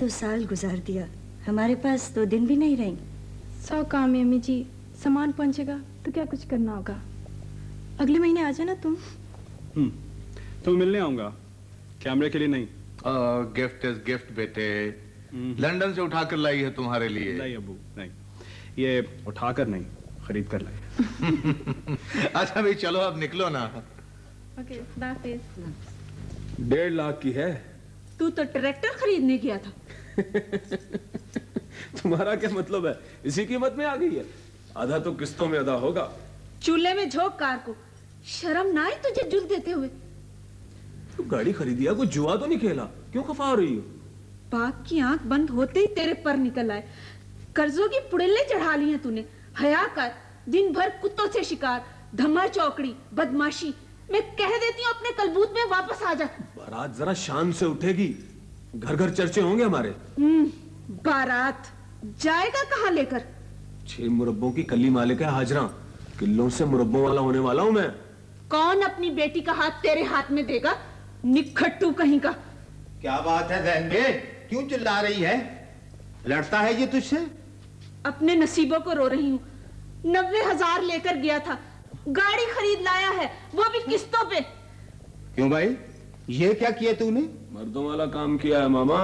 2 साल गुजार दिया, हमारे पास 2 दिन भी नहीं रही। 100 काम है अम्मी जी, सामान पहुंचेगा तो क्या कुछ करना होगा। अगले महीने आ जाना तुम। तो मिलने आऊंगा, कैमरे के लिए नहीं। गिफ्ट इज गिफ्ट बेटे। लंदन से उठाकर लाई है तुम्हारे लिए। नहीं अबू नहीं, ये उठाकर नहीं, खरीद कर लाई। अच्छा भाई चलो अब निकलो ना। Okay, bye. 1.5 लाख की है। तू तो ट्रैक्टर खरीदने गया था। तुम्हारा क्या मतलब है, इसी कीमत में आ गई है। आधा तो किस्तों में अदा होगा। चूल्हे में झोंक कार को, शर्म ना आई तुझे जुल देते हुए। तू गाड़ी खरीदी है, कोई जुआ तो नहीं खेला, क्यों खफा हो रही हो? बाप की आंख बंद होते ही तेरे पर निकल आए। कर्जों की पुड़ेले चढ़ा ली हैं तूने। हया कर, दिन भर कुत्तों से शिकार, धम्मा चौकड़ी, बदमाशी। मैं कह देती हूँ अपने कलबूत में वापस आ जा। बारात जरा शान से उठेगी, घर घर चर्चे होंगे हमारे। बारात जाएगा कहाँ लेकर? 6 मुरब्बों की कली मालिक है हाजरा, किलों से मुरब्बों वाला होने वाला हूं मैं। कौन अपनी बेटी का हाथ तेरे हाथ में देगा, निखट्टू कहीं का। क्या बात है बहन, क्यों चिल्ला रही है? लड़ता है ये तुझसे? अपने नसीबों को रो रही हूँ। 90,000 लेकर गया था, गाड़ी खरीद लाया है, वो भी किस्तों पे। क्यों भाई, ये क्या किया तूने? मर्दों वाला काम किया है मामा।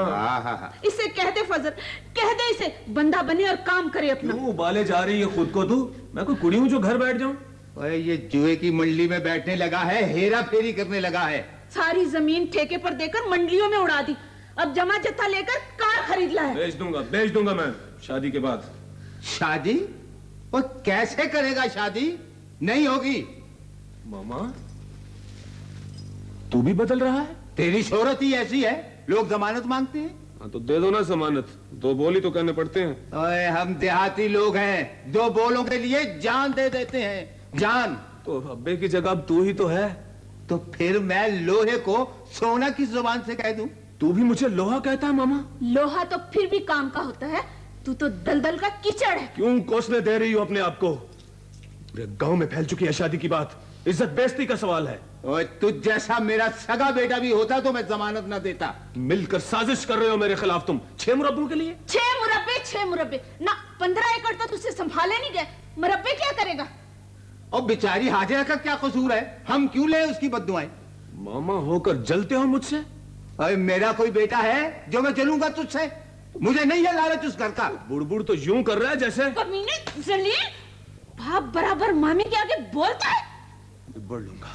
इसे कह दे फजल, कह दे इसे बंदा बने और काम करे अपना। क्यों उबाले जा रही है खुद को तू? मैं कोई कुड़ी हूं जो घर बैठ जाऊं? ओए ये जुए की मंडली में बैठने लगा है, हेरा फेरी करने लगा है। सारी जमीन ठेके पर देकर मंडलियों में उड़ा दी, अब जमा जत्था लेकर कार खरीद लाया। बेच दूंगा मैं शादी के बाद। शादी? और कैसे करेगा शादी? नहीं होगी। मामा तू भी बदल रहा है। तेरी शोहरत ही ऐसी है, लोग जमानत मांगते हैं। हाँ तो दे दो ना जमानत, 2 बोल ही तो कहने पड़ते हैं। ओए हम देहाती लोग हैं, 2 बोलों के लिए जान दे देते हैं, जान। तो अब्बे की जगह अब तू ही तो है। तो फिर मैं लोहे को सोना की जुबान से कह दूं? तू भी मुझे लोहा कहता है मामा? लोहा तो फिर भी काम का होता है, तू तो दलदल का कीचड़ है। क्यों कोसने दे रही हो अपने आप को? पूरे गांव में फैल चुकी है शादी की बात, इज्जत बेइज्जती का सवाल है। और तुझ जैसा मेरा सगा बेटा भी होता तो मैं जमानत ना देता। मिलकर साजिश कर रहे हो मेरे खिलाफ तुम, 6 मुरब्बों के लिए। 6 मुरब्बे ना, 15 एकड़ तो तुझसे संभाले नहीं गए, मुरब्बे क्या करेगा? और बेचारी हाजिरा का क्या कसूर है, हम क्यों ले उसकी बद्दुआएं? मामा होकर जलते हो मुझसे? अरे मेरा कोई बेटा है जो मैं जलूंगा तुझसे? मुझे नहीं है लालच उस घर का। बुड़बुड़ तो यूं कर रहा है जैसे। कमीने जलील, बाप बराबर मामी के आगे बोलता है। बढ़ लूंगा,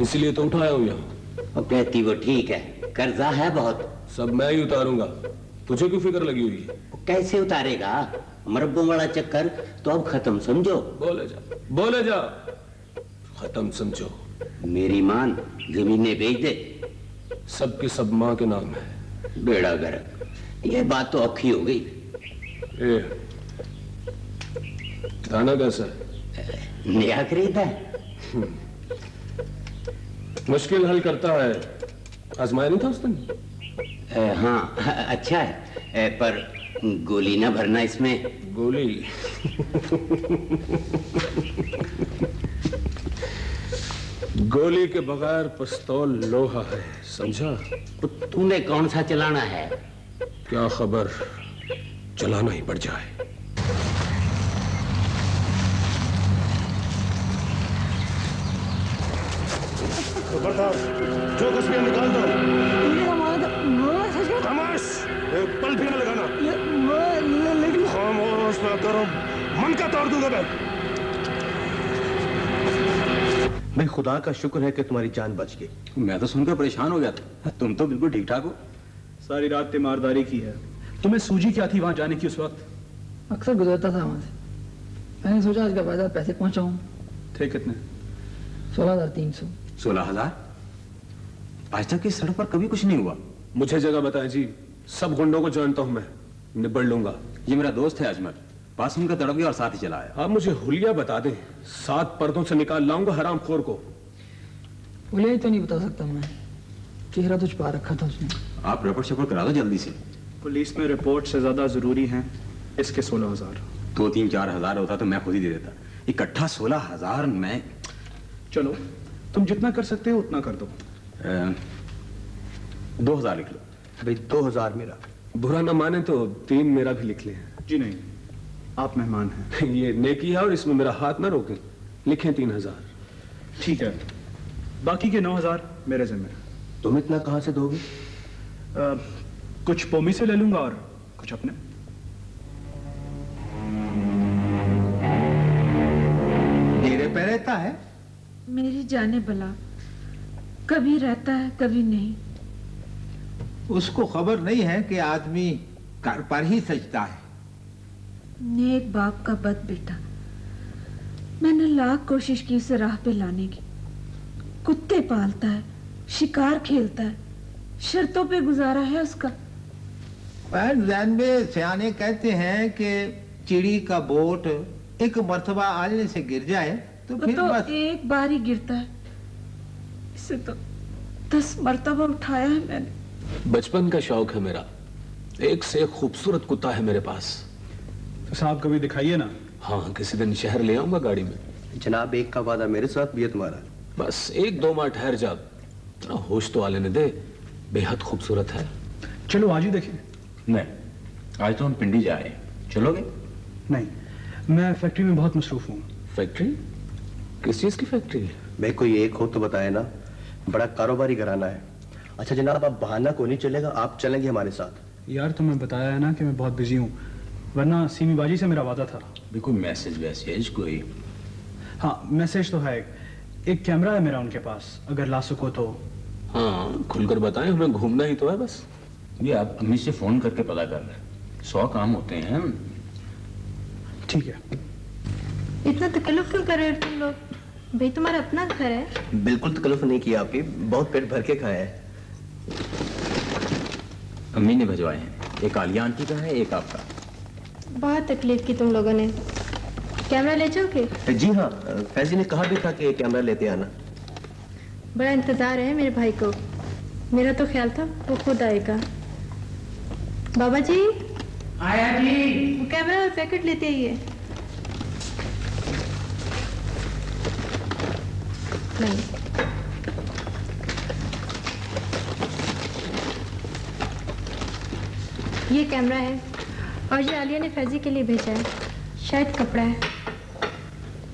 इसलिए तो उठाया हूं यहाँ। और कहती वो ठीक है, कर्जा है बहुत। सब मैं ही उतारूंगा, तुझे क्यों फिक्र लगी हुई है? कैसे उतारेगा? मुरब्बों वाला चक्कर तो अब खत्म समझो। बोले जा, खत्म समझो। मेरी मान जमीनें बेच दे, सबके सब माँ के नाम है। बेड़ा गर्क, ये बात तो औखी हो गई। दाना कैसा है? नया खरीदा है। मुश्किल हल करता है, आजमाया नहीं था उस दिन? हाँ अच्छा है, पर गोली ना भरना इसमें। गोली? गोली के बगैर पिस्तौल लोहा है, समझा? तो तूने कौन सा चलाना है? क्या खबर, चलाना ही पड़ जाए। जो तस्वीर निकाल दो। खामोश, एक पल भी न लगाना। खामोश ना करो, मन का तोड़ दूंगा मैं। भाई खुदा का शुक्र है कि तुम्हारी जान बच गई। मैं तो सुनकर परेशान हो गया था, तुम तो बिल्कुल ठीक ठाक हो। सारी रात तीमारदारी की है। तुम्हें सूझी क्या थी वहां जाने की उस वक्त? अक्सर गुजरता था वहां से, मैंने सोचा आज का बाजार पैसे पहुंचाऊं। थे कितने? 16,300। 16,000? आज तक इस सड़क पर कभी कुछ नहीं हुआ। मुझे जगह बताएं जी, सब गुंडों को जानता हूं मैं, निबड़ लूंगा। ये मेरा दोस्त है अजमल, पास सुनकर तड़प गया और साथ ही चला आया। आप मुझे हुलिया बता दें, 7 पर्दों से निकाल लाऊंगा हरामखोर को। हुलिया ही तो नहीं बता सकता मैं, चेहरा तो छुपा रखा था उसने। आप रिपोर्ट शिपोर्ट करा दो जल्दी से। पुलिस में रिपोर्ट से ज्यादा जरूरी है इसके 16,000। 2-3-4 हजार होता तो मैं खुद ही दे देता, इकट्ठा 16,000 मैं। चलो तुम जितना कर सकते हो उतना कर दो। 2,000 लिख लो। भाई 2,000 मेरा। बुरा ना माने तो 3 मेरा भी लिख लें। जी नहीं, आप मेहमान हैं। ये नेकी है और इसमें मेरा हाथ ना रोकें। लिखें 3000। ठीक है, बाकी के 9000 मेरे जिम्मे। तुम इतना कहां से दोगे? कुछ पोमी से ले लूंगा और कुछ अपने। डेरे पे रहता है? मेरी जाने भला, कभी रहता है कभी नहीं। उसको खबर नहीं है कि आदमी घर पर ही सजता है। नेक बाप का बद बेटा। मैंने लाख कोशिश की उसे राह पे लाने की। कुत्ते पालता है, शिकार खेलता है, शर्तों पे गुजारा है उसका। जैन में सियाने कहते हैं कि चिड़ी का बोट एक मर्तबा आलने से गिर जाए तो फिर तो बस। एक बार ही गिरता है, इसे तो 10 मर्तबा उठाया है मैंने। बचपन का शौक है मेरा। एक से एक खूबसूरत कुत्ता है मेरे पास। तो साहब कभी दिखाइए ना। हाँ, किसी दिन शहर ले आऊंगा गाड़ी में। जनाब, एक का वादा मेरे साथ भी है तुम्हारा। बस 1-2 माह ठहर जा, थोड़ा होश तो आने दे। बेहद खूबसूरत है। चलो आज ही देखें। नहीं, आज तो हम पिंडी जा रहे हैं, चलोगे? नहीं, मैं फैक्ट्री में बहुत मसरूफ हूँ। फैक्ट्री? किस चीज की फैक्ट्री? भाई कोई एक हो तो बताए ना, बड़ा कारोबारी घराना है। अच्छा जनाब, आप बहाना को नहीं चलेगा, आप चलेंगे हमारे साथ। यार तुम्हें बताया है ना कि मैं बहुत बिजी हूँ, वरना सीमी बाजी से मेरा वादा था। भी कोई मैसेज कोई? हाँ, मैसेज तो है। एक कैमरा है मेरा उनके पास, अगर ला सको तो। हाँ, खुलकर बताएं, हमें घूमना ही तो है बस। ये आप अम्मी से फोन करके पता कर लें, 100 काम होते हैं। ठीक है। इतना तकल्लुफ क्यों कर रहे हो तुम लोग? भाई तुम्हारा अपना घर है। बिल्कुल तकल्लुफ नहीं किया आपकी, बहुत पेट भर के खाया है। अम्मी ने भिजवाए हैं, एक आलिया आंटी का है, एक आपका। बहुत तकलीफ की तुम लोगों ने। कैमरा ले जाओगे? जी हाँ, फैजी ने कहा भी था कि कैमरा लेते आना। बड़ा इंतजार है मेरे भाई को। मेरा तो ख्याल था वो खुद आएगा। बाबा जी। आया जी। वो कैमरा और पैकेट लेते आइए। नहीं, ये कैमरा है और ये आलिया ने फैजी के लिए भेजा है। शायद कपड़ा है।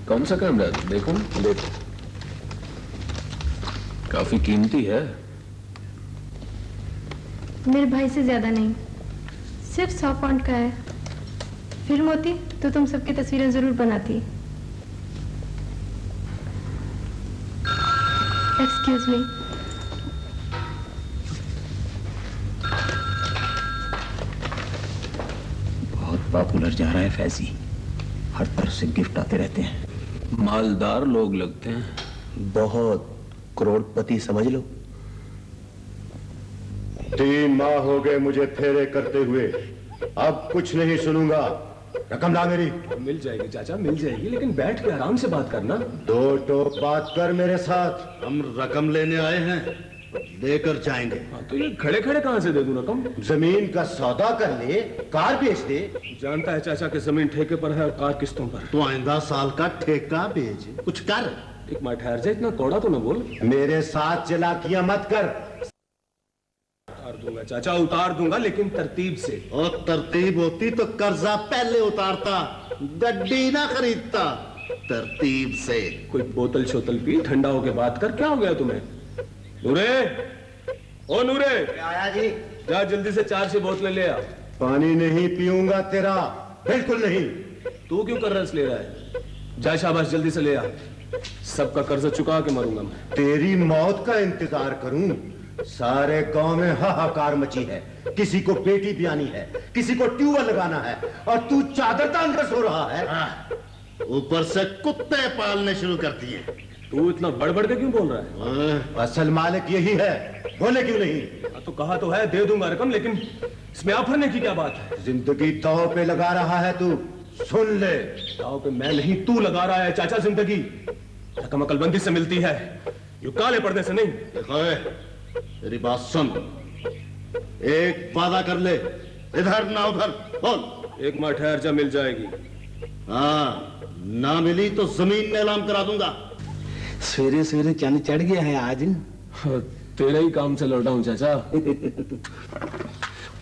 कौन सा कैमरा? देखो देखो, काफी कीमती है। मेरे भाई से ज्यादा नहीं, सिर्फ 100 पाउंड का है। फिल्म होती तो तुम सबकी तस्वीरें जरूर बनाती। Excuse me. बहुत पॉपुलर जा रहा है फैजी, हर तरफ से गिफ्ट आते रहते हैं। मालदार लोग लगते हैं। बहुत करोड़पति समझ लो। 3 माह हो गए मुझे फेरे करते हुए, अब कुछ नहीं सुनूंगा। रकम ला मेरी। मिल जाएगी चाचा, मिल जाएगी, लेकिन बैठ के आराम से बात करना। 2 टोक बात कर मेरे साथ। हम रकम लेने आए हैं, लेकर जाएंगे। तो ये खड़े खड़े कहां से दे दूं रकम? जमीन का सौदा कर ले, कार बेच दे। जानता है चाचा कि जमीन ठेके पर है और कार किस्तों पर। तो आइंदा साल का ठेका बेच, कुछ कर। एक मिनट ठहर जा, इतना कौड़ा तो न बोल। मेरे साथ चालाकियां मत कर। उतार दूंगा चाचा, उतार दूंगा, लेकिन तरतीब से। और तरतीब होती तो कर्जा पहले उतारता, गड्डी ना खरीदता। तरतीब से। कोई बोतल शोतल पी, ठंडा होके बात कर। क्या हो गया तुम्हें? नूरे, ओ नूरे। आया जी। जा जल्दी से 4 बोतलें ले आ। पानी नहीं पीऊंगा तेरा, बिल्कुल नहीं। तू क्यों कर रस ले रहा है? जा शाबाश, जल्दी से ले आ। सबका कर्ज चुका के मरूंगा मैं। तेरी मौत का इंतजार करूं? सारे गांव में हाहाकार मची है। किसी को बेटी ब्यानी है, किसी को ट्यूबवेल लगाना है, और तू चादर तान कर सो रहा है। ऊपर से कुत्ते पालने शुरू कर दिए। तू इतना बड़बड़ के क्यों बोल रहा है? असल मालिक यही है, बोले क्यों नहीं? तो कहा तो है दे दूंगा रकम, लेकिन इसमें आफरने की क्या बात है? जिंदगी दांव पे लगा रहा है तू, सुन ले। दांव पे मैं नहीं, तू लगा रहा है चाचा जिंदगी। रकम अकलबंदी से मिलती है, यू काले पर्दे से नहीं। देखो मेरी बात सुन, एक वादा कर ले, इधर ना उधर बोल। एक माह ठहर जा, मिल जाएगी। हाँ, ना मिली तो जमीन नीलाम करा दूंगा। सवेरे सवेरे चंद चढ़ गया है आज। तेरे ही काम से लौटा हूं चाचा।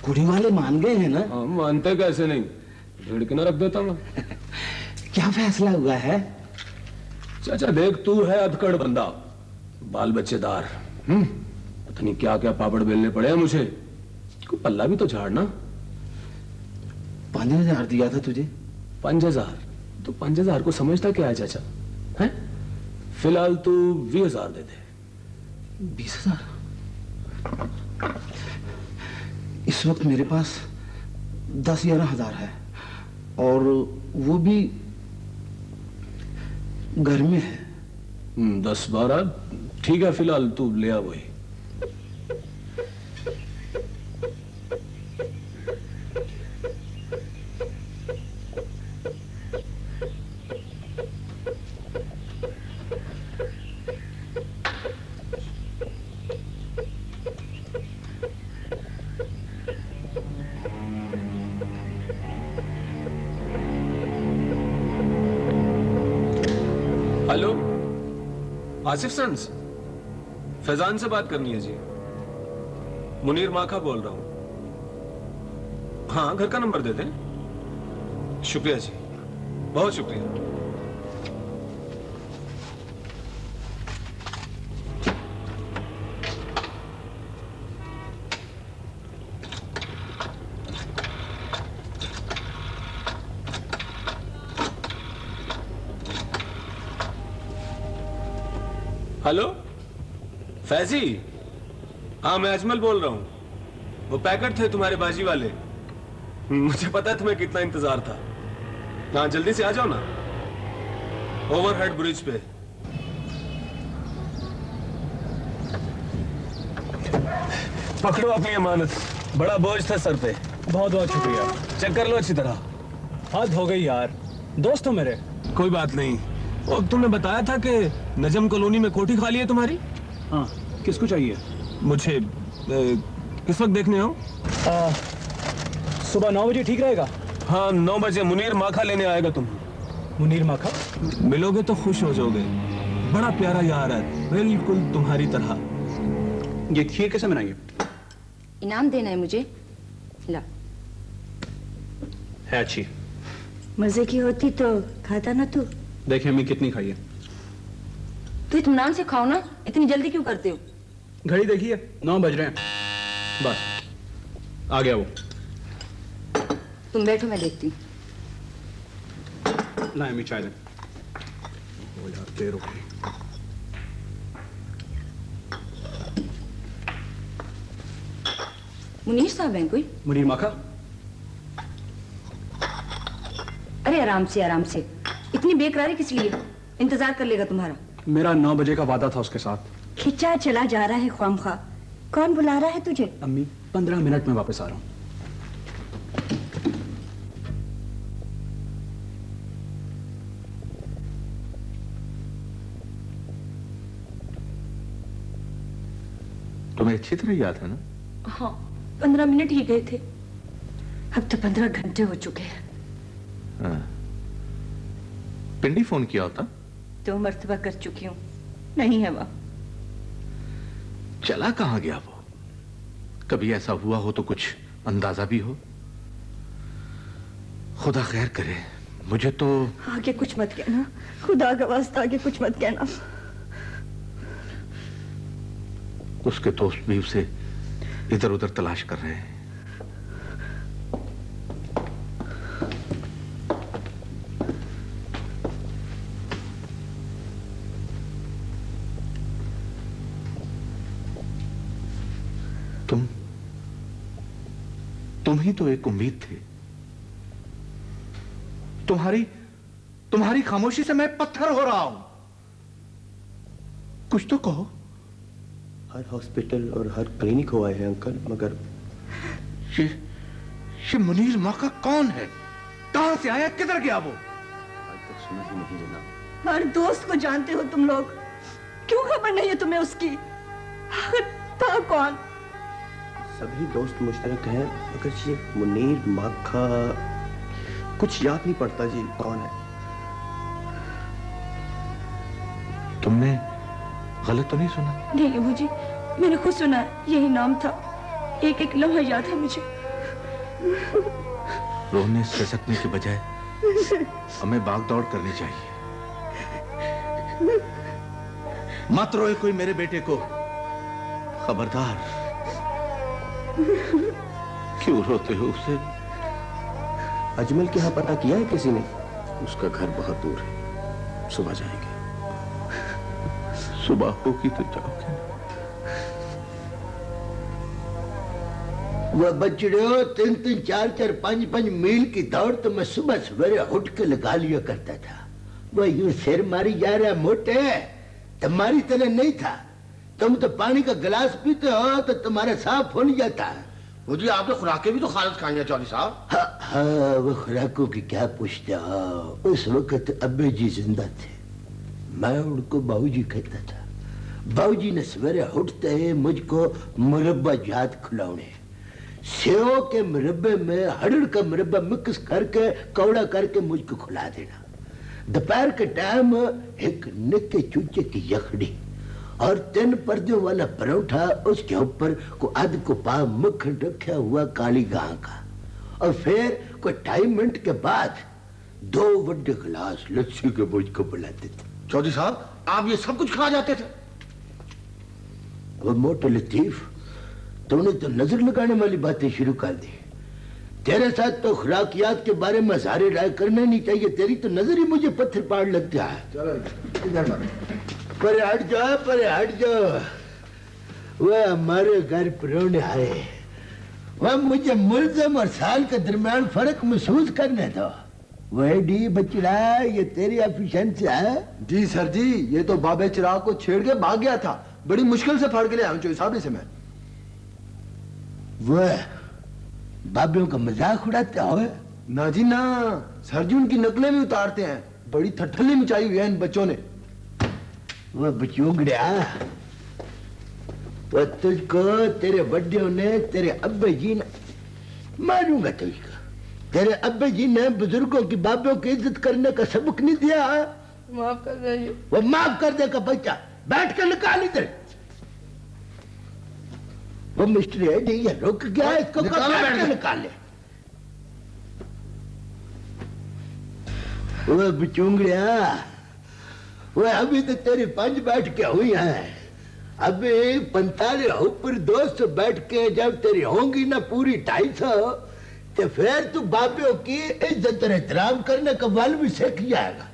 कुड़ी वाले मान गए हैं ना? हाँ, मानते कैसे नहीं, भीड़ के ना रख देता मैं। क्या फैसला हुआ है? चाचा देख, तू है अधकड़ बंदा, बाल बच्चेदार, पता नहीं क्या क्या पापड़ बेलने पड़े हैं मुझे, कोई पल्ला भी तो झाड़ना। 5000 दिया था तुझे। 5000? तो 5000 को समझता क्या है चाचा? हैं? फिलहाल तू 20,000 दे दे। 20,000? इस वक्त मेरे पास 10-11 हजार है, और वो भी घर में है। 10-12 ठीक है, फिलहाल तू ले आ वही। हेलो, आसिफ सन्स, फैजान से बात करनी है जी। मुनीर माखा बोल रहा हूं। हाँ, घर का नंबर दे दें। शुक्रिया जी, बहुत शुक्रिया। हेलो फैजी, हाँ मैं अजमल बोल रहा हूँ। वो पैकेट थे तुम्हारे बाजी वाले, मुझे पता है तुम्हें कितना इंतजार था। हाँ जल्दी से आ जाओ ना, ओवरहेड ब्रिज पे। पकड़ो अपनी अमानत, बड़ा बोझ था सर पे। बहुत बहुत शुक्रिया। चेक कर लो अच्छी तरह। हद हो गई यार, दोस्त हो मेरे। कोई बात नहीं। और तुमने बताया था कि नजम कॉलोनी में कोठी खाली है तुम्हारी? हाँ, किसको चाहिए? मुझे किस वक्त देखने हो? सुबह 9 बजे ठीक रहेगा? हाँ 9 बजे मुनीर माखा लेने आएगा तुम। मुनीर माखा? मिलोगे तो खुश हो जाओगे, बड़ा प्यारा यार है, बिल्कुल तुम्हारी तरह। ये खीर कैसे बनाइए? इनाम देना है मुझे, ला। है अच्छी। मजे की होती तो खाता ना तू। देखिए अम्मी कितनी खाई है। तो इत्मीनान से खाओ ना, इतनी जल्दी क्यों करते हो? घड़ी देखिए, 9 बज रहे हैं। बस आ गया वो। तुम बैठो, मैं देखती हूँ। ना अम्मी चाय दे। वो यार देर हो गई। मुनीर साहब हैं कोई? मुनीर माखा? अरे आराम से आराम से, इतनी बेकरारी किस लिए? इंतजार कर लेगा तुम्हारा। मेरा 9 बजे का वादा था उसके साथ। खिंचा चला जा रहा है ख्वामखा। कौन बुला रहा है तुझे? अम्मी 15 मिनट में वापस आ रहा हूँ। तुम्हें अच्छी तरह याद है ना? हाँ, 15 मिनट ही गए थे, अब तो 15 घंटे हो चुके हैं। हाँ। पिंडी फोन किया होता? 2 मर्तबा कर चुकी हूँ, नहीं है वह। चला कहाँ गया वो? कभी ऐसा हुआ हो तो कुछ अंदाजा भी हो? खुदा खैर करे, मुझे तो। आगे कुछ मत कहना, खुदा का वास्ता आगे कुछ मत कहना। उसके दोस्त भी उसे इधर उधर तलाश कर रहे हैं। तुम ही तो एक उम्मीद थे। तुम्हारी खामोशी से मैं पत्थर हो रहा हूं। कुछ तो कहो। हर हॉस्पिटल और हर क्लिनिक हुआ है अंकल, मगर ये मुनीर माखा कौन है? कहां से आया? किधर गया वो? आज तक सुना ही नहीं जनाब। हर दोस्त को जानते हो तुम लोग, क्यों खबर नहीं है तुम्हें उसकी? था कौन? सभी दोस्त मुश्तरक हैं, मगर ये मुनीर माखा कुछ याद नहीं पड़ता जी कौन है। तुमने गलत तो नहीं सुना? नहीं मुझे, मैंने खुद सुना, यही नाम था। एक एक लम्हा याद है मुझे। रोने ससकने के बजाय हमें भाग दौड़ करनी चाहिए। मत रोए कोई मेरे बेटे को, खबरदार। क्यों रोते हो उसे? अजमल के यहाँ पता किया है किसी ने? उसका घर बहुत दूर है, सुबह जाएंगे। सुबह होगी तो जाओगे। वह बच्चों 3-3, 4-4, 5-5 मील की दौड़ तो मैं सुबह सवेरे उठ के लगा लिया करता था। वह यूं सिर मारी जा रहा मोटे, तुम्हारी तरह नहीं था। तुम तो पानी का गिलास पीते हो तो तुम्हारा साफ हो नहीं जाता। वो जी आपने खुराकें भी तो खारिज खाई हैं चौधरी साहब। हाँ, वो खुराकों की क्या पूछते हो। उस वक्त अब्बे जी जिंदा थे, मैं उनको बाबूजी कहता था। बाबूजी ने सवेरे उठते ही मुझको मुरब्बा जात खिलौने, सेव के मुरब्बे में हड़ड़ का मुरब्बा मिक्स करके कौड़ा करके मुझको खिला देना। दोपहर के टाइम एक निक्के चूचे की यखड़ी और 3 पर्दों वाला परोठा, उसके ऊपर को आध को पाव मक्खन रखा हुआ काली गां का, और फिर कोई 2.5 मिनट के बाद 2 बड़े गिलास लस्सी के मुझको बुलाते थे। चौधरी साहब आप ये सब कुछ खा जाते थे? वो मोटे लतीफ, तूने तो नजर लगाने वाली बातें शुरू कर दी। तेरे साथ तो खुराकियात के बारे में सारे राय करना नहीं चाहिए। तेरी तो नजर ही मुझे पत्थर पाड़ लगता है। चलो इधर पर हट जाओ, पर हट जाओ। वह हमारे घर परौने आए, वह मुझे मुल्ज़म और साल के दरमियान फर्क महसूस करने दो। वह डी बचड़ा, ये तेरी एफिशिएंसी है? जी सर जी, ये तो बाबे चिराग को छेड़ के भाग गया था। बड़ी मुश्किल से फाड़ के ले आया चौधरी साहब से मैं। वह बाबियों का मजाक उड़ाते हो? ना जी ना, सर जी उनकी नकलें भी उतारते हैं। बड़ी ठठल्ली मचाई हुई है इन बच्चों ने। वह बचूंगड़िया, वह तुझको तेरे बड्डियों ने, तेरे अब्बे जी ने, मारूंगा तुझको। तेरे अब्बे जी ने बुजुर्गों की बाबियों की इज्जत करने का सबक नहीं दिया। माफ कर दीजिए। वो माफ कर देगा बच्चा, बैठ कर निकाल इधर। वो मिस्टर है जी, ये रुक गया, इसको निकाले। वो बचूंगड़िया, वो अभी तो तेरी 5 बैठ के हुई हैं, अभी 45 ऊपर 200 बैठ के जब तेरी होंगी ना पूरी 250, तो फिर तू बापियों की इज्जत और एहतराम करने का बल भी सीख जाएगा।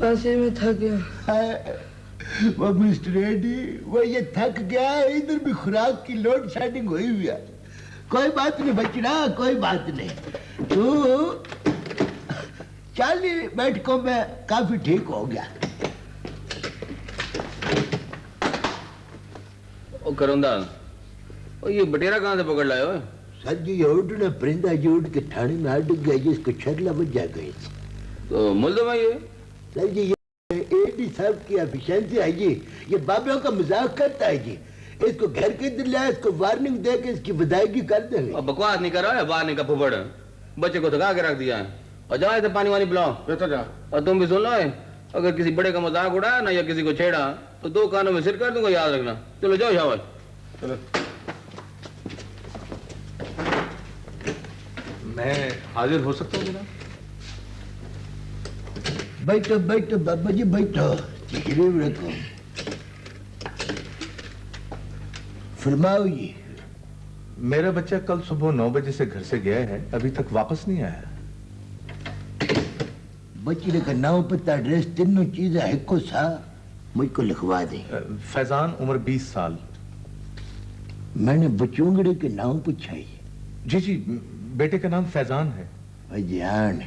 ऐसे में थक गया। वो मिस्टर एडी, वो ये थक गया, इधर भी खुराक की लोड शेडिंग हुई हुई है। कोई बात नहीं बचड़ा, कोई बात नहीं। तू 40 बैठकों में काफी ठीक हो गया। ओ करोंदा, ओ ये बटेरा कहाँ से पकड़ लाए हो? सर जी, ये उड़ना परिंदा जो उड़ के ठाणे में अटक गया, जिसको छरला बच जा गई। तो मुल्ज़िम है ये? सर जी, ये एडी साहब की एफिशिएंसी है जी। ये बाबियों का मजाक करता है जी। इसको घर के अंदर लाया, इसको वार्निंग दे के इसकी विदायगी कर देंगे। अब बकवास नहीं कर रहा है, बाहर नहीं का फुफड़। बच्चे को थका के रख दिया है। और जाओ इधर पानी वानी पिलाओ। तो जा। और तुम भी सुन लो, अगर किसी बड़े का मजाक उड़ाया ना या किसी को छेड़ा तो 2 कानों में सिर कर दूंगा, याद रखना। चलो जाओ शाबाश। चलो। मैं हाजिर हो सकता हूँ जनाब? बैठो बैठो बाबा जी, बैठो। तशरीफ रखो। फरमाओ जी। मेरा बच्चा कल सुबह 9 बजे से घर से गया है, अभी तक वापस नहीं आया। बच्चे का नाम, पता, एड्रेस, तीनों चीजें है को सा मुझको लिखवा दे। फैजान, उम्र 20 साल। मैंने बचूंगड़े के नाम पूछा है। जी जी, बेटे का नाम फैजान है। फैजान,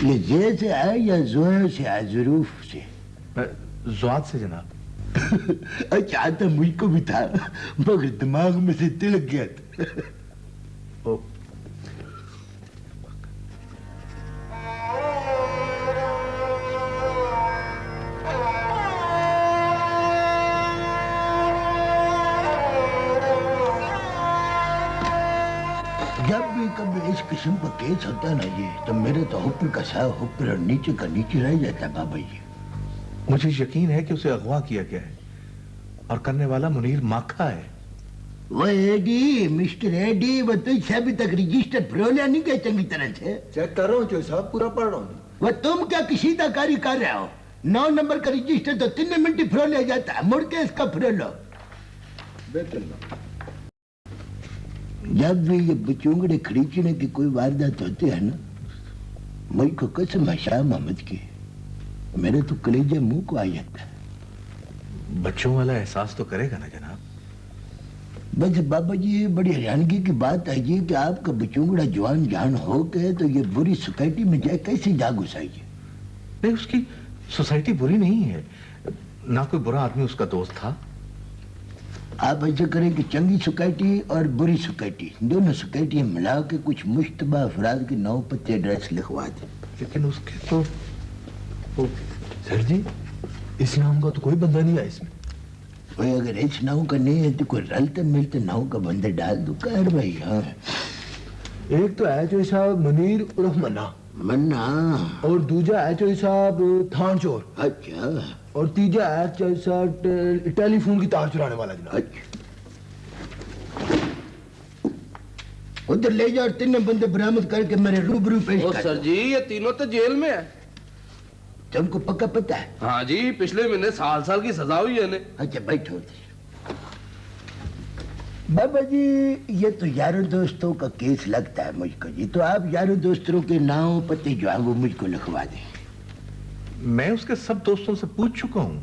ये जे से है या जोया से है? ज़रूफ से? ज़ुआद से जनाब। अच्छा, तो मुझको भी था मगर दिमाग में से तिलक गया था। जब भी कभी इस किस्म का केस होता है ना जी, तो मेरे तो ऊपर का सा ऊपर और नीचे का नीचे रह जाता है बाबा जी। मुझे यकीन है कि उसे अगवा किया गया है और करने वाला मुनीर माखा है। वो एडी, मिस्टर एडी, वो तो अभी तक रजिस्टर फरोलिया नहीं गया चंगी तरह से। चेक कर रहा हूँ साहब, पूरा पढ़ रहा हूँ। वो तुम क्या कशीदाकारी कर रहे हो? 9 नंबर का रजिस्टर तो 3 मिनट ही फरोलिया जाता है, मुड़ के इसका फरोलो। जब भी ये बचूंगड़े खरीचने की कोई वारदात होती है ना, मुझको कसम है शाह मोहम्मद की, मेरे तो कलेजे मुंह को आ जाता है। बच्चों वाला एहसास तो करेगा ना जनाब। बस बाबा जी, बड़ी हैरानगी की बात है ये कि आपका बचूंगड़ा जवान जान हो के तो ये बुरी सोसाइटी में जाए कैसे जा घुसाइए? नहीं, उसकी सोसाइटी बुरी नहीं है, ना कोई बुरा आदमी उसका दोस्त था। आप ऐसा करें कि चंगी सोसाइटी और बुरी सोसाइटी दोनों सोसाइटी मिला के कुछ मुश्तबा अफराद के 9 पत्ते एड्रेस लिखवा दें। लेकिन उसके तो सर जी, इस नाम का तो कोई बंदा नहीं है इसमें। भाई अगर इस नाव का नहीं है तो कोई रलते मिलते नाव का बंदे डाल दो कर भाई। हाँ, एक तो है जो साहब मुनीर उर्फ मन्ना, और दूजा है जो साहब थान चोर। अच्छा। और तीजा है जो साहब टेलीफोन की तार चुराने वाला जनाब। उधर ले जाओ, 3 बंदे बरामद करके मेरे रूबरू पेश कर। सर जी, ये तीनों तो जेल में है। तुमको पक्का पता है? हाँ जी, पिछले महीने साल की सजा हुई है। अच्छा बैठो। बाबा जी, ये तो यारों दोस्तों का केस लगता है मुझको जी, तो आप यारों दोस्तों के नाम पते जो है वो मुझको लिखवा दें। मैं उसके सब दोस्तों से पूछ चुका हूँ।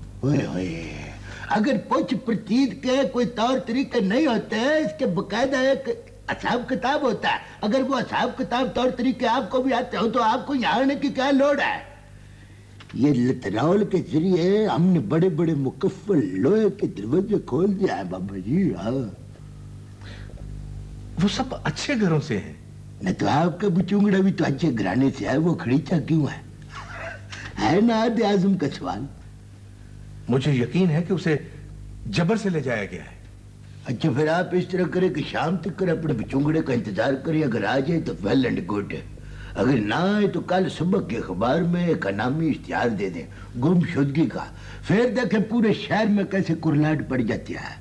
अगर पूछ प्रतीत के कोई तौर तरीके नहीं होते हैं, इसके बकायदा एक हिसाब किताब होता है। अगर वो हिसाब किताब तौर तरीके आपको भी आते हो तो आपको यहाँ आने की क्या लोड़ है? ये लतरौल के जरिए हमने बड़े बड़े मुकफ्फल लोहे के दरवाजे खोल दिया है बाबा जी। हाँ, वो सब अच्छे घरों से हैं। न तो आपका बचूंगड़ा भी तो अच्छे घराने से है, वो खड़ीचा क्यों है ना आदे आजम का सवाल। मुझे यकीन है कि उसे जबर से ले जाया गया है। अच्छा, फिर आप इस तरह करें कि शाम तक कर अपने बचूंगड़े का इंतजार करें, अगर आ जाए तो वेल एंड गुड, अगर ना आए तो कल सुबह के अखबार में एक अनामी इश्तिहार दे दें गुमशुदगी का, फिर देखें पूरे शहर में कैसे कुरलाहट पड़ जाती है।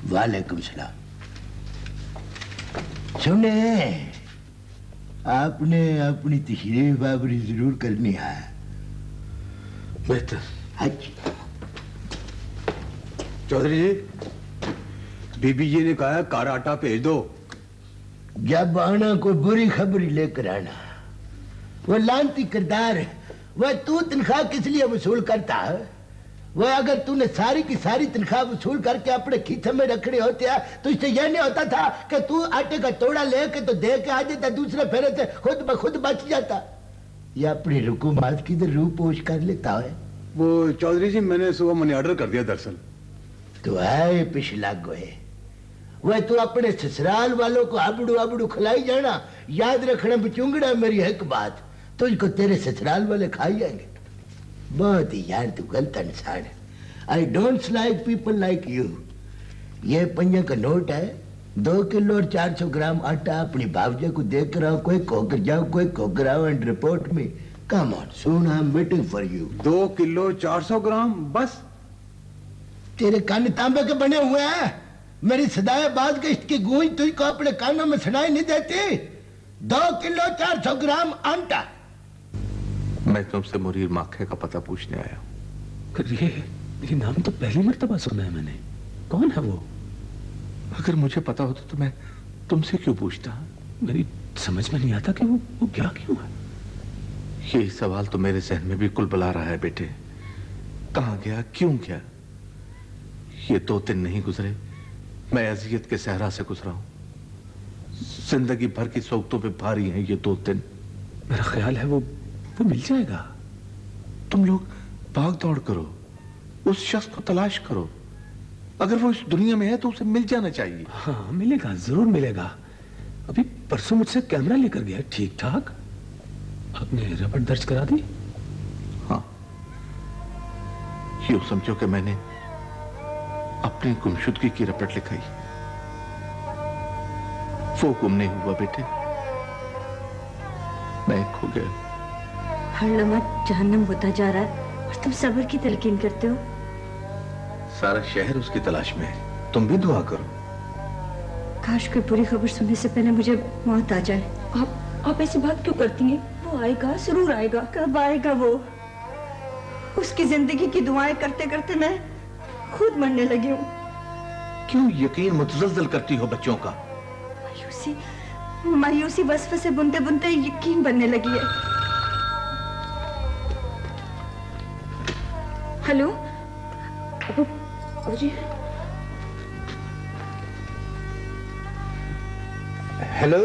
वालेकुम सलाम। सुने, आपने अपनी तशरीफ आवरी जरूर करनी है। बेहतर। अच्छा चौधरी जी, बीबी जी ने कहा कार आटा भेज दो। जब आना कोई बुरी खबरी लेकर आना। वो लानती किरदार है। वह तू तनख्वाह किस लिए वसूल करता है? वह अगर तूने सारी की सारी तनख्वाह वसूल करके अपने खीसे में रखने होते हैं तो इससे यह नहीं होता था कि तू आटे का तोड़ा लेके तो दे के आ जाता, दूसरे फेरे से खुद ब खुद बच जाता। या अपनी रुकुमात की रूप पोष कर लेता है। वो चौधरी जी, मैंने सुबह मनी ऑर्डर कर दिया दरअसल। तो है पिछला गोए, वह तू अपने ससुराल वालों को आबड़ू आबड़ू खिलाई जाना। याद रखना बचूंगड़ा, मेरी एक बात, तुझको तेरे ससुराल वाले खाई जाएंगे। बहुत ही यार तू गलत इंसान है। I don't like people like you. ये 5 का नोट है, 2 किलो और 400 ग्राम आटा अपनी भावजे को देकर आओ। कोई खोकर जाओ, कोई खोकर आओ एंड रिपोर्ट में। Come on soon, I am waiting for you. 2 kilo 400 ग्राम बस? तेरे कान तांबे के बने हुए हैं। मेरी सदाए बाज के इसकी गूंज तुझको अपने कानों में सुनाई नहीं देती। 2 किलो 400 ग्राम आटा। मैं तुमसे मुनीर माखे का पता पूछने आया हूँ। ये नाम तो पहली मर्तबा सुना है मैंने। कौन है वो? अगर मुझे पता होता तो मैं तुमसे क्यों पूछता? मेरी समझ में नहीं आता कि वो क्या क्यों है। ये सवाल तो मेरे जहन में भी कुलबुला रहा है बेटे। कहाँ गया, क्यों गया? ये 2 दिन नहीं गुजरे, मैं अजियत के सहरा से गुजरा हूं। जिंदगी भर की सोगतों पे भारी हैं ये 2 दिन। मेरा ख्याल है वो मिल जाएगा। तुम लोग भाग दौड़ करो, उस शख्स को तलाश करो। अगर वो इस दुनिया में है तो उसे मिल जाना चाहिए। हाँ मिलेगा, जरूर मिलेगा। अभी परसों मुझसे कैमरा लेकर गया, ठीक ठाक। आपने रिपोर्ट दर्ज करा दी? हाँ, यूं समझो कि मैंने अपनी गुमशुदगी की रिपोर्ट लिखाई। वो गुम नहीं हुआ बेटे, मैं खो गया। हर लम्हा जहन्नम होता जा रहा है और तुम सब्र की तलकीन करते हो। सारा शहर उसकी तलाश में है, तुम भी दुआ करो। काश कोई बुरी खबर सुनने से पहले मुझे मौत आ जाए। आप ऐसी बात क्यों करती हैं? वो आएगा, जरूर आएगा। कब आएगा वो? उसकी जिंदगी की दुआएं करते करते मैं खुद मरने लगी हूँ। क्यों यकीन मुतज़लज़ल करती हो बच्चों का? मायूसी वस्फ़ से बुनते बुनते यकीन बनने लगी है। हेलो जी। हेलो,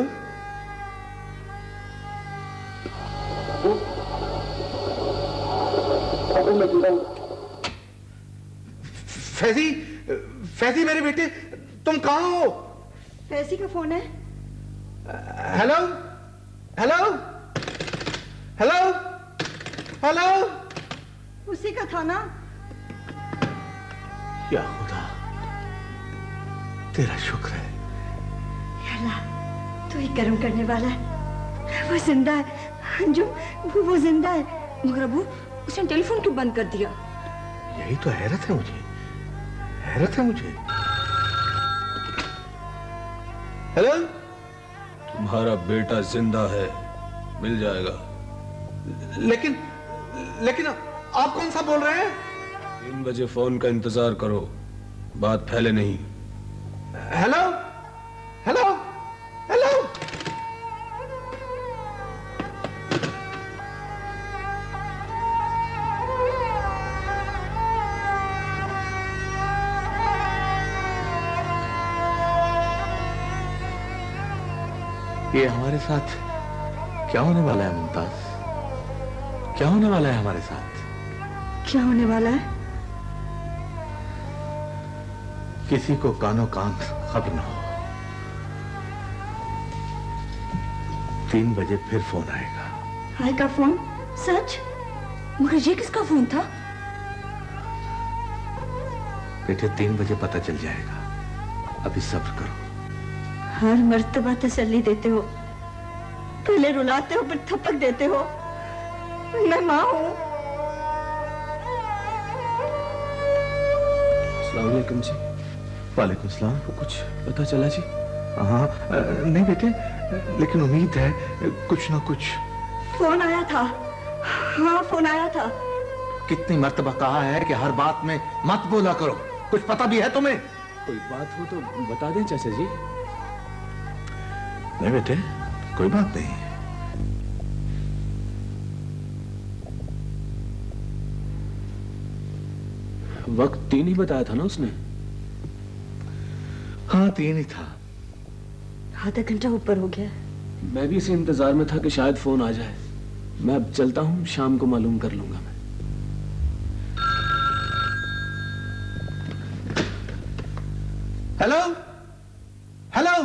फैजी, फैजी मेरे बेटे, तुम कहाँ हो? फैजी का फोन है। Hello, hello, hello, hello. उसी का था ना? या खुदा, तेरा शुक्र है। या अल्लाह, तू ही कर्म करने वाला है। वो जिंदा है अंजुम, वो जिंदा है। मगर अबू, उसने टेलीफोन क्यों बंद कर दिया? यही तो हैरत है मुझे, हैरत है मुझे। हेलो, तुम्हारा बेटा जिंदा है, मिल जाएगा। लेकिन आप कौन सा बोल रहे हैं? 3 बजे फोन का इंतजार करो, बात फैले नहीं। Hello, hello, hello. ये हमारे साथ क्या होने वाला है मुमताज? क्या होने वाला है हमारे साथ? क्या होने वाला है? किसी को कानो कान खबर न हो। 3 बजे फिर फोन आएगा। आएगा फोन? सच? मगर ये किसका फोन था? बेटे 3 बजे पता चल जाएगा, अभी सब्र करो। हर मर्तबा तसल्ली देते हो, पहले रुलाते हो फिर थपक देते हो। मैं माँ हूँ। अस्सलाम वालेकुम जी। वालेकुम सलाम। कुछ पता चला जी? हाँ, नहीं बेटे, लेकिन उम्मीद है कुछ ना कुछ। फोन आया था। हाँ, फोन आया था। कितनी मर्तबा कहा है कि हर बात में मत बोला करो। कुछ पता भी है तुम्हें? कोई बात हो तो बता दें चाचा जी। नहीं बेटे, कोई बात नहीं। वक्त 3 ही बताया था ना उसने? हाँ, 3 ही था। आधा घंटा ऊपर हो गया। मैं भी इसी इंतजार में था कि शायद फोन आ जाए। मैं अब चलता हूँ, शाम को मालूम कर लूंगा मैं। Hello, hello.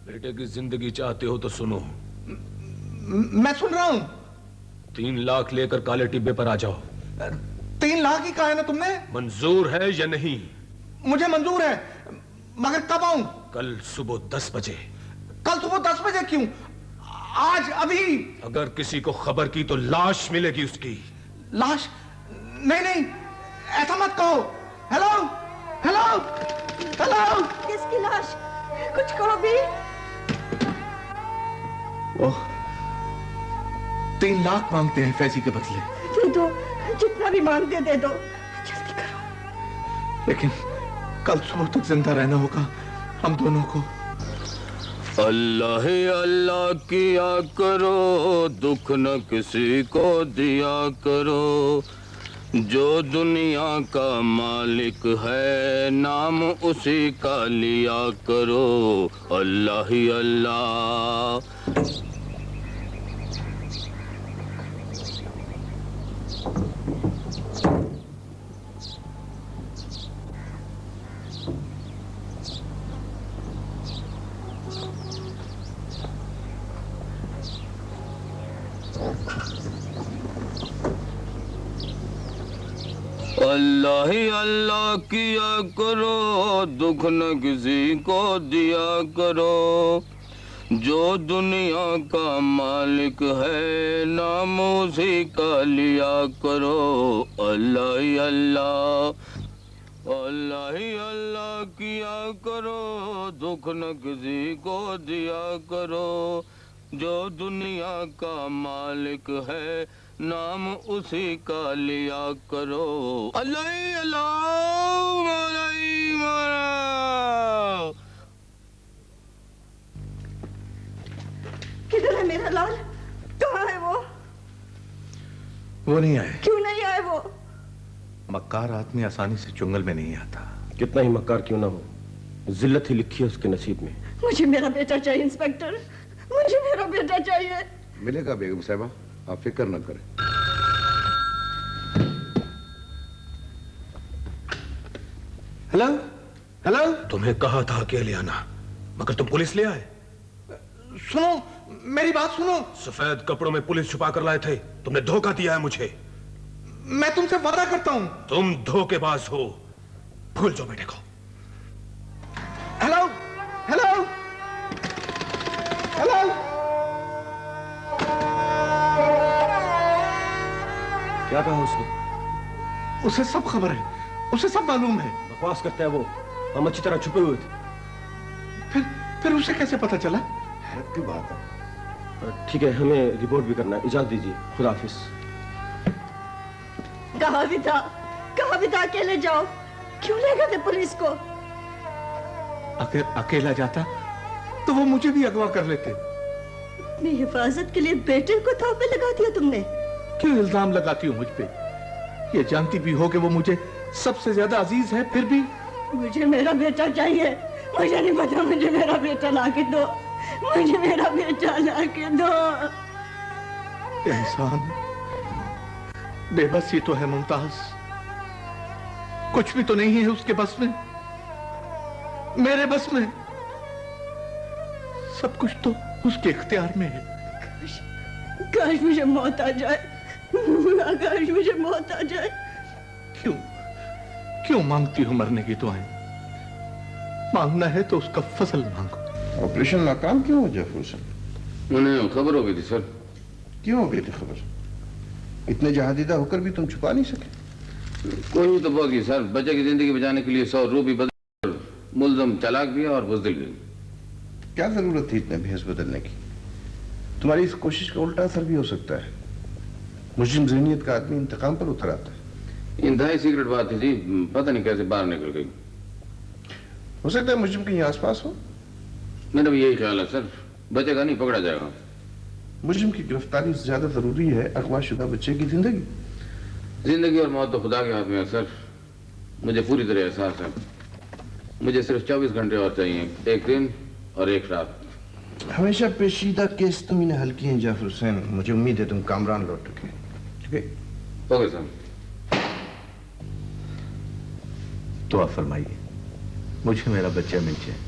बेटे की जिंदगी चाहते हो तो सुनो। मैं सुन रहा हूं। 3 लाख लेकर काले टिब्बे पर आ जाओ। 3 लाख ही कहा है ना तुमने? मंजूर है या नहीं? मुझे मंजूर है, मगर कब आऊं? कल सुबह 10 बजे। कल सुबह 10 बजे क्यों? आज, अभी। अगर किसी को खबर की तो लाश मिलेगी उसकी। लाश? नहीं नहीं, ऐसा मत कहो। Hello, hello, hello. किसकी लाश? कुछ कहो भी। वो 3 लाख मांगते हैं फैजी के बदले। दे दो, जितना भी मांगते दे दो, जल्दी करो। लेकिन कल सुबह तक जिंदा रहना होगा हम दोनों को। अल्लाह अल्लाह किया करो, दुख न किसी को दिया करो। जो दुनिया का मालिक है, नाम उसी का लिया करो। अल्लाह ही अल्लाह। अल्लाह ही अल्लाह किया करो, दुख न किसी को दिया करो। जो दुनिया का मालिक है, नाम उसी का लिया करो। अल्लाह ही अल्लाह, अल्लाह ही अल्लाह किया करो, दुख न किसी को दिया करो। जो दुनिया का मालिक है, नाम उसी का लिया करो। अल्लाह ही अल्लाह, मौला ही मौला। किधर है मेरा लाल? कहाँ है वो? वो नहीं आए। क्यों नहीं आए वो? मक्कार आदमी आसानी से चुंगल में नहीं आता। कितना ही मक्कार क्यों ना हो, जिल्लत ही लिखी है उसके नसीब में। मुझे मेरा बेटा चाहिए इंस्पेक्टर, मुझे मेरा बेटा चाहिए। मिलेगा बेगम साहबा, आप फिक्र न करें। Hello hello. तुम्हें कहा था अकेले आना, मगर तुम पुलिस ले आए। सुनो, मेरी बात सुनो। सफेद कपड़ों में पुलिस छुपा कर लाए थे, तुमने धोखा दिया है मुझे। मैं तुमसे वादा करता हूं। तुम धोखेबाज हो, भूल जाओ बेटे को। Hello hello hello. क्या कहा उसने? उसे सब खबर है, उसे सब मालूम है। बकवास करता है वो, हम अच्छी तरह छुपे हुए थे। फिर उसे कैसे पता चला? हैरत की बात है। ठीक है, हमें रिपोर्ट भी करना है, इजाजत दीजिए। खुदा हाफिज। कहा भी था अकेले जाओ, क्यों ले गए थे पुलिस को? अगर अकेला जाता तो वो मुझे भी अगवा कर लेते। अपनी हिफाजत के लिए बेटे को थाव पे लगा दिया तुमने। क्यों इल्जाम लगाती हो मुझ पे? ये जानती भी हो कि वो मुझे सबसे ज्यादा अजीज है, फिर भी। मुझे मेरा बेटा चाहिए। मुझे नहीं पता, मुझे मेरा बेटा ला के दो, मुझे मेरा बेटा ला के दो। इंसान बेबस ही तो है मुमताज, कुछ भी तो नहीं है उसके बस में, मेरे बस में। सब कुछ तो उसके इख्तियार में है। काश मुझे मौत आ जाए, काश मुझे मौत आ जाए। क्यों मांगती हो मरने की दुआएं? मांगना है तो उसका फजल मांगो। ऑपरेशन नाकाम क्यों हो जफर सर? उन्हें खबर हो गई थी सर। क्यों हो गई थी खबर? इतने जहादीदा होकर भी तुम छुपा नहीं सके? कोई तो बहुत की सर, बच्चे की जिंदगी बचाने के लिए 100 रूह भी बदल, मुल्जम चालाक भी और बुज़दिल भी। क्या जरूरत थी इतने भेस बदलने की? तुम्हारी इस कोशिश का उल्टा असर भी हो सकता है। मुस्लिम ज़हनियत का आदमी इंतकाम पर उतर आता है। इंतहाई सीक्रेट बात थी जी, पता नहीं कैसे बाहर निकल गई। हो सकता है मुस्लिम कहीं आसपास हो। मेरा भी यही ख्याल है सर, बच्चे का नहीं पकड़ा जाएगा। मुस्लिम की गिरफ्तारी ज्यादा जरूरी है अगवाशुदा बच्चे की जिंदगी। जिंदगी और मौत तो खुदा के हाथ में है सर, मुझे पूरी तरह एहसास है। मुझे सिर्फ 24 घंटे और चाहिए, एक दिन और एक रात। हमेशा पेचीदा केस तुम इन्हें हल किए जाफर हुसैन। मुझे उम्मीद है तुम कामरान लौट चुके। ठीक है? Okay sir. दुआ फरमाइए, मुझे मेरा बच्चा मिल जाए।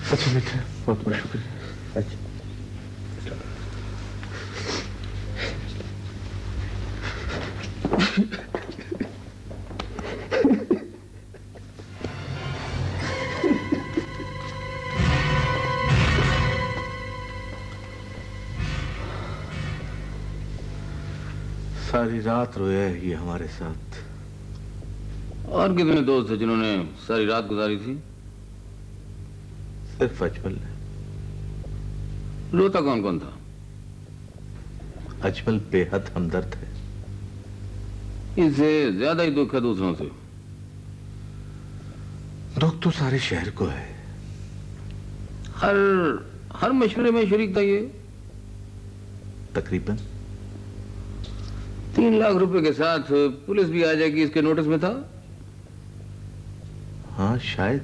अच्छा बेटा, बहुत बहुत शुक्रिया। अच्छा सारी रात रोया है ये हमारे साथ। और कितने दोस्त थे जिन्होंने सारी रात गुजारी थी? सिर्फ अजमल ने। रोता कौन कौन था? अजमल बेहद हमदर्द है। इससे ज्यादा ही दुख है दूसरों से। दुख तो सारे शहर को है। हर मशवरे में शरीक था ये। तकरीबन 3 लाख रुपए के साथ पुलिस भी आ जाएगी इसके नोटिस में था। हाँ शायद,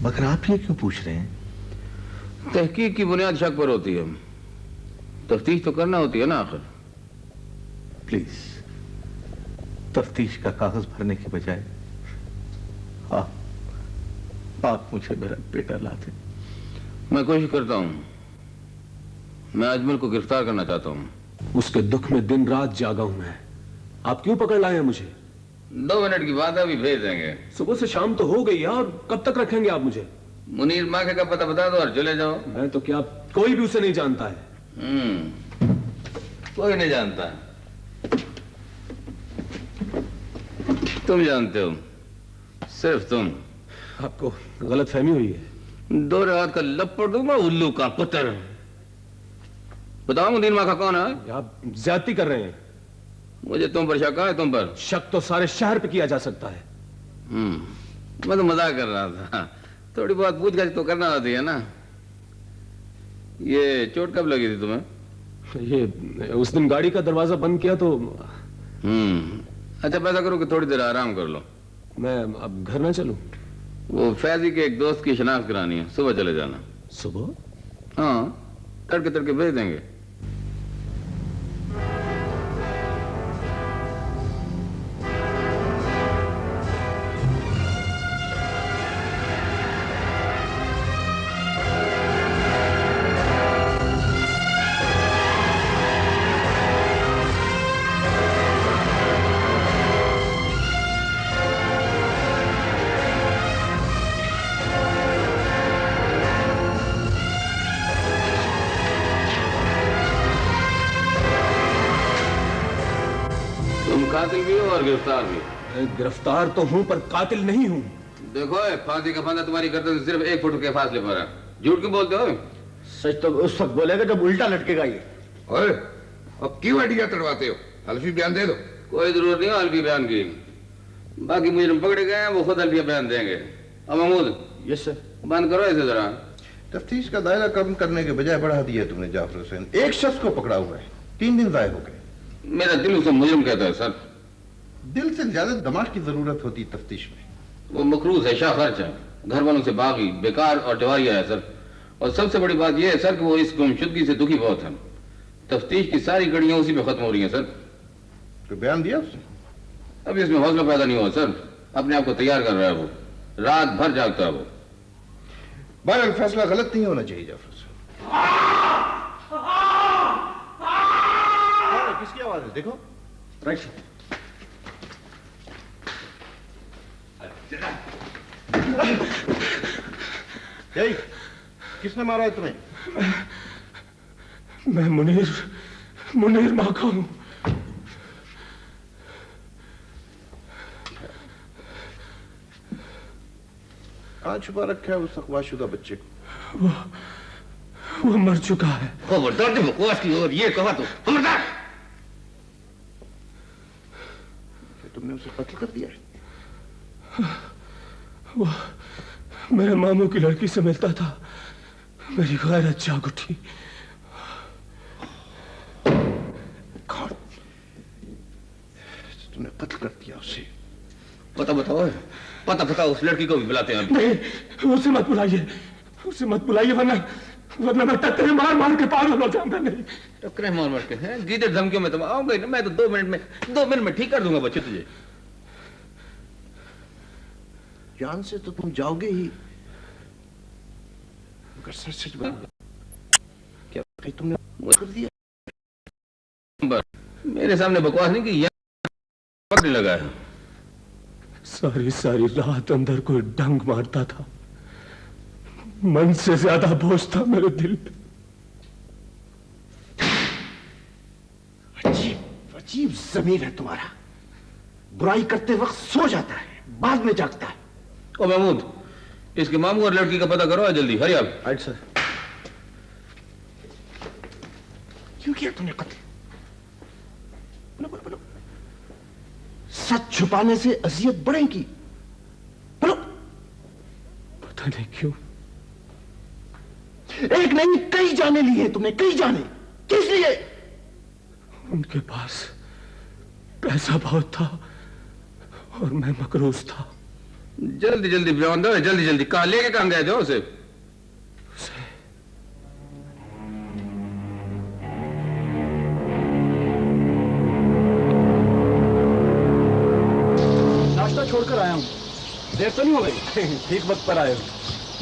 मगर आप ये क्यों पूछ रहे हैं? तहकीक की बुनियाद शक पर होती है, तफ्तीश तो करना होती है ना आखिर। प्लीज तफ्तीश का कागज भरने की बजाय आप मुझे मेरा बेटा ला दें। मैं कोशिश करता हूं, मैं अजमल को गिरफ्तार करना चाहता हूं। उसके दुख में दिन रात जागा हूं मैं। आप क्यों पकड़ लाए हैं मुझे? 2 मिनट की बात है, अभी भेज देंगे। सुबह से शाम तो हो गई है, और कब तक रखेंगे आप मुझे? मुनीर माखे का पता बता दो और चले जाओ। मैं तो क्या, कोई भी उसे नहीं जानता है। कोई नहीं जानता, तुम जानते हो, सिर्फ तुम। आपको गलत फहमी हुई है। 2 रात का लपड़ दूंगा, उल्लू का पुत्र। बताओ मुनीर माखा कौन है? आप ज्यादती कर रहे हैं। मुझे तुम पर शक है, तुम पर। शक तो सारे शहर पे किया जा सकता है। मैं तो मजाक कर रहा था, थोड़ी बहुत पूछताछ तो करना होती है ना। ये चोट कब लगी थी तुम्हें? ये उस दिन गाड़ी का दरवाजा बंद किया तो। अच्छा पैसा करो कि थोड़ी देर आराम कर लो। मैं अब घर ना चलूं? वो फैजी के एक दोस्त की शनाख्त करानी है, सुबह चले जाना। सुबह? हाँ, तड़के तड़के भेज देंगे। कातिल भी हो और गिरफ्तार भी। गिरफ्तार तो हूं पर कातिल नहीं हूं। देखो फांसी का फंदा तुम्हारी करते सिर्फ 1 फुट के फासले पर है। झूठ क्यों बोलते हो? सच तो उस वक्त बोलेगा जब उल्टा लटकेगा ये। ओए, अब क्यों अडिया तड़वाते हो? हल्फी बयान दे दो। कोई जरूरत नहीं हल्फी बयान की। बाकी मुजरिम पकड़े गए हैं, वो खुद हल्फी बयान देंगे। अब महमूद। Yes sir. बंद करो इसे जरा। तफ्तीश का दायरा कम करने के बजाय बढ़ा दिया तुमने जाफर हुसैन। एक शख्स को पकड़ा हुआ है, 3 दिन जाए हो गए। मेरा दिल उसे मुजरिम कहता है सर। दिल से ज्यादा दिमाग की जरूरत होती तफ्तीश में। वो मकरूज है, शाह खर्च है, घर वालों से बागी, बेकार और जवारिया है सर। और सबसे बड़ी बात यह है सर कि वो इस गुमशुदगी से दुखी बहुत है। तफ्तीश की सारी कड़ियां उसी पे खत्म हो रही हैं सर। तो बयान दिया उसने? अभी इसमें हौसला पैदा नहीं हुआ सर। अपने आप को तैयार कर रहा है वो, रात भर जागता है वो। बहरहाल फैसला गलत नहीं होना चाहिए जाफर साहब। किसकी आवाज है? देखो। राइट। यही किसने मारा है तुम्हें? मैं मुनीर माखा हूं। कहां छुपा रखा है उस अगवाशुदा बच्चे को? वो मर चुका है। खबरदार बकवास की और ये कहा तो खबरदार। तुमने उसे कत्ल कर दिया है? वो मेरे मामू की लड़की से मिलता था, मेरी गैरत जाग उठी। तुमने कत्ल कर दिया उसे? पता बताओ, पता बताओ, उस लड़की को भी बुलाते हैं। नहीं, उसे मत बुलाइए, उसे मत बुलाइए, वरना मैं टक्करे मार के पागल हो जाऊंगा। नहीं, टक्करे मार के हैं, गीदड़ धमकियों में तुम आओगे ना, मैं तो 2 मिनट में ठीक कर दूंगा बच्चे तुझे। जान से तो तुम जाओगे ही, मगर सच बात क्या तुमने कर दिया? मेरे सामने बकवास नहीं की, पकड़ने लगा है। सारी रात अंदर कोई डंग मारता था। मन से ज्यादा बोझ था मेरे दिल पे। अजीब जमीर है तुम्हारा। बुराई करते वक्त सो जाता है, बाद में जागता है। ओ महमूद, इसके मामू और लड़की का पता करो जल्दी, हरी आप। Right sir. क्यों किया तुमने कत्ल? बोलो। सच छुपाने से अजियत बढ़ेगी। बोलो। पता नहीं क्यों। एक नहीं, कई जाने लिए तुमने, कई जाने। किस लिए? उनके पास पैसा बहुत था और मैं मकरूज था। जल्दी बयान दो, जल्दी। कहां लेके कहां गए थे उसे? आया हूँ। देर तो नहीं हो गई? ठीक वक्त पर आए हो।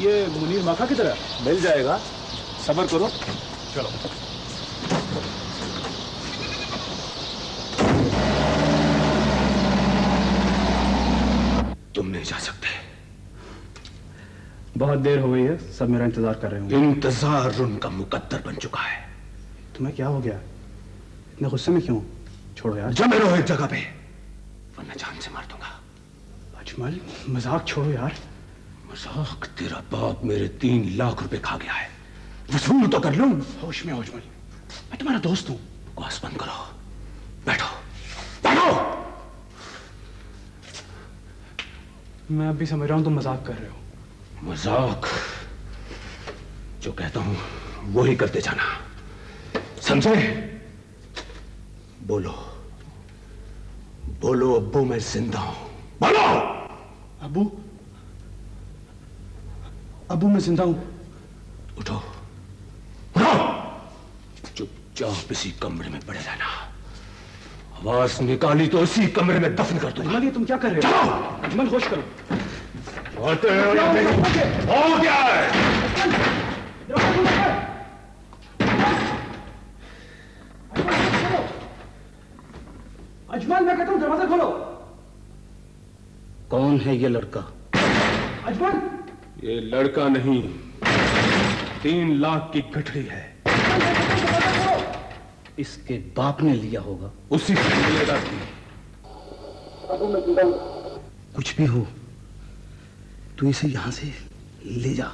ये मुनीर माखा किधर है? मिल जाएगा, सब्र करो। चलो। तुम नहीं जा सकते। बहुत देर हो गई है, सब मेरा इंतजार कर रहे होंगे। इंतजार उनका मुकद्दर बन चुका है। तुम्हें क्या हो गया? इतने गुस्से में क्यों? छोड़ो यार। जमे रहो एक जगह पे, वरना जान से मार दूंगा। अजमल, मजाक छोड़ो यार। मजाक? तेरा बाप मेरे 3 लाख रुपए खा गया है, वसूल तो कर लूं। होश में हो अजमल, मैं तुम्हारा दोस्त हूं। बकवास बंद करो, बैठो बैठो। मैं अभी समझ रहा हूं तुम मजाक कर रहे हो। मजाक? जो कहता हूं वो ही करते जाना, समझे? बोलो बोलो, अब्बू मैं जिंदा हूं, बोलो। अब्बू, अब्बू मैं जिंदा हूं। उठो उठो, चुपचाप इसी कमरे में पड़े रहना। आवाज निकाली तो इसी कमरे में दफन कर दूंगा। ये तुम क्या कर रहे हो? अजमल, होश करो। हो क्या है? अजमल, मैं कहता हूं दरवाजा खोलो। कौन है ये लड़का? अजमल, ये लड़का नहीं, 3 लाख की गठरी है। इसके बाप ने लिया होगा। उसी से मिलेगा। कुछ भी हो, तू इसे यहां से ले जा।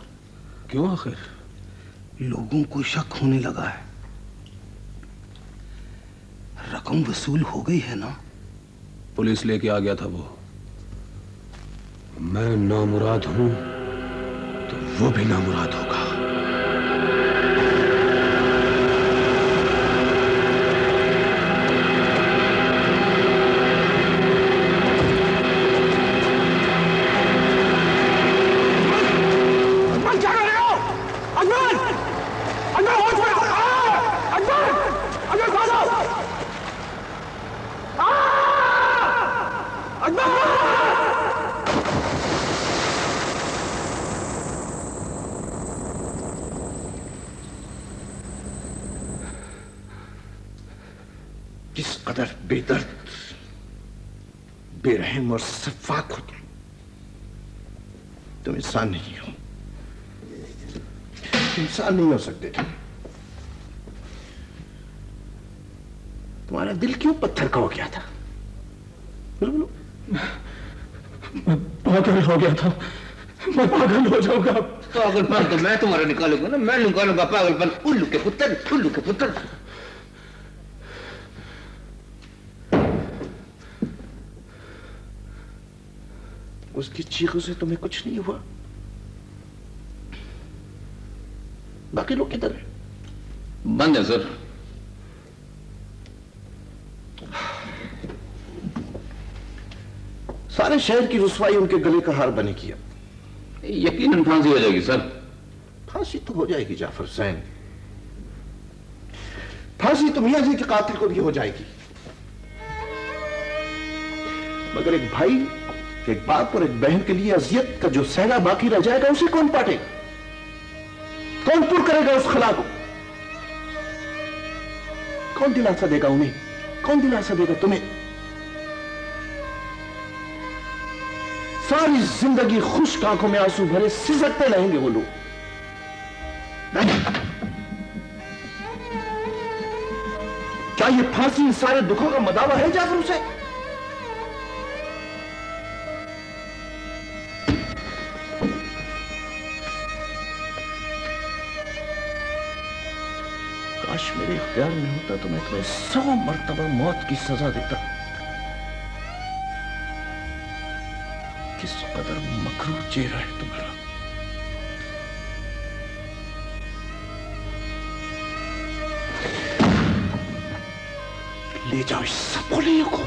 क्यों? आखिर लोगों को शक होने लगा है। रकम वसूल हो गई है ना? पुलिस लेके आ गया था वो। मैं नामुराद हूं तो वो भी नामुराद होगा। किस कदर बेदर्द, बेरहम और सफाक हो तुम इंसान नहीं हो, इंसान नहीं हो सकते तुम। तुम्हारा दिल क्यों पत्थर का हो गया था? बोलो बोलो। मैं पागल हो गया था, मैं पागल हो जाऊंगा। पागलपन तो मैं तुम्हारा निकालूंगा ना, मैं निकालूंगा पागलपन। उल्लू के पुत्र, उल्लू के पुत्र। उसकी चीखों से तुम्हें कुछ नहीं हुआ? बाकी लोग किधर है? बंद है सर। सारे शहर की रुसवाई उनके गले का हार बने किया। यकीनन फांसी हो जाएगी सर। फांसी तो हो जाएगी जाफर हुसैन, फांसी तो मियां जी के कातिल को भी हो जाएगी, मगर एक भाई, एक बाप और एक बहन के लिए अजियत का जो सहना बाकी रह जाएगा उसे कौन पाटेगा? कौन पुर करेगा उस खला को? कौन दिलासा देगा उन्हें? कौन दिलासा देगा तुम्हें? सारी जिंदगी खुश्क आंखों में आंसू भरे सिसकते रहेंगे वो लोग। क्या ये फांसी इन सारे दुखों का मदावा है जाफर हुसैन? काश मेरे इख्तियार में होता तो मैं तुम्हें 100 मर्तबा मौत की सजा देता। किस कदर मकरूर चेहरा है तुम्हारा। ले जाओ इस सब को,